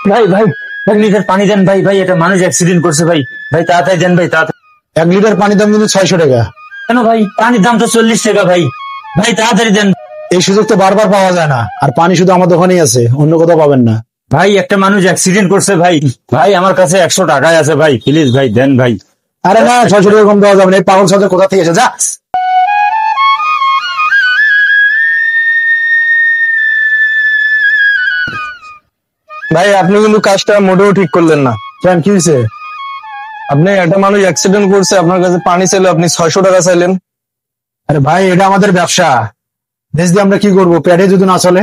ভাই ভাই 1 লিটার পানি দেন ভাই। ভাই এটা মানুষ অ্যাক্সিডেন্ট করছে ভাই। ভাই তাড়াতাড়ি দেন ভাই, তাড়াতাড়ি। 1 লিটার পানির দাম কিন্তু 600 টাকা। কেন ভাই? পানির দাম তো 40 টাকা ভাই। ভাই তাড়াতাড়ি দেন। এই সুযোগ তো বারবার পাওয়া যায় না, আর পানি শুধু আমার দোকানেই আছে, অন্য কোথাও পাবেন না। ভাই একটা মানুষ অ্যাক্সিডেন্ট করছে ভাই। ভাই আমার কাছে 100 টাকাই আছে ভাই, প্লিজ ভাই দেন ভাই। আরে না, 600 টাকা কম দেওয়া যাবে না। এই পাগল সাথে কোথা থেকে এসে যা। ভাই আপনি কিন্তু কাজটা মোটেও ঠিক করলেন না। কেন, কি হয়েছে? আপনি একটা মানুষ অ্যাক্সিডেন্ট করছে, আপনার কাছে পানি চাইলে আপনি 600 টাকা চাইলেন। আরে ভাই, এটা আমাদের ব্যবসা। দেশ দিয়ে আমরা কি করবো, পেটে যদি না চলে?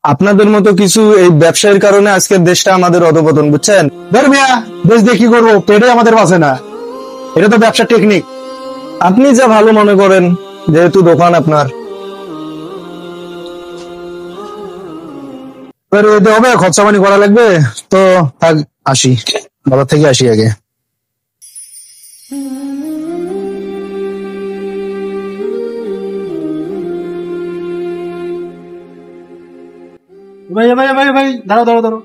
আপনাদের মতো কিছু এই ব্যবসায়ের কারণে আজকের দেশটা আমাদের অধপতন, বুঝছেন? ধর মিয়া, দেশ দিয়ে কি করবো, পেটে আমাদের বাঁচে না। এটা তো ব্যবসা টেকনিক। আপনি যা ভালো মনে করেন, যেহেতু দোকান আপনার। এবার এতে হবে, খরচা পানি করা লাগবে। তো থাক, আসি, বাজার থেকে আসি আগে। ভাই ভাই ভাই ভাই, দাঁড়াও দাঁড়াও দাঁড়াও,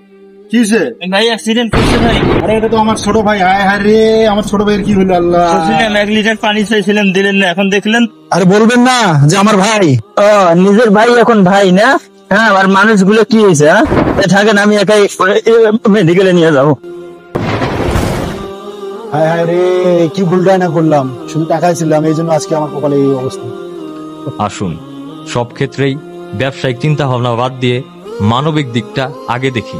কি হয়েছে? ভাই অ্যাক্সিডেন্ট করছে ভাই। আরে এটা তো আমার ছোট ভাই। হায় হায় রে, আমার ছোট ভাইয়ের কি হলো আল্লাহ। 1 লিটার পানি চাইছিলেন, দিলেন না, এখন দেখলেন। আরে বলবেন না যে আমার ভাই। ও নিজের ভাই এখন ভাই না? হ্যাঁ, আর মানুষগুলো কি হয়েছে? হ্যাঁ থাকেন, আমি একাই মেডিকেলে নিয়ে যাবো। হায় হায় রে, কি ভুলটাই না করলাম, শুধু টাকাই ছিলাম, এই জন্য আজকে আমার কপালে এই অবস্থা। আসুন, সব ক্ষেত্রেই ব্যবসায়িক চিন্তা ভাবনা বাদ দিয়ে মানবিক দিকটা আগে দেখি।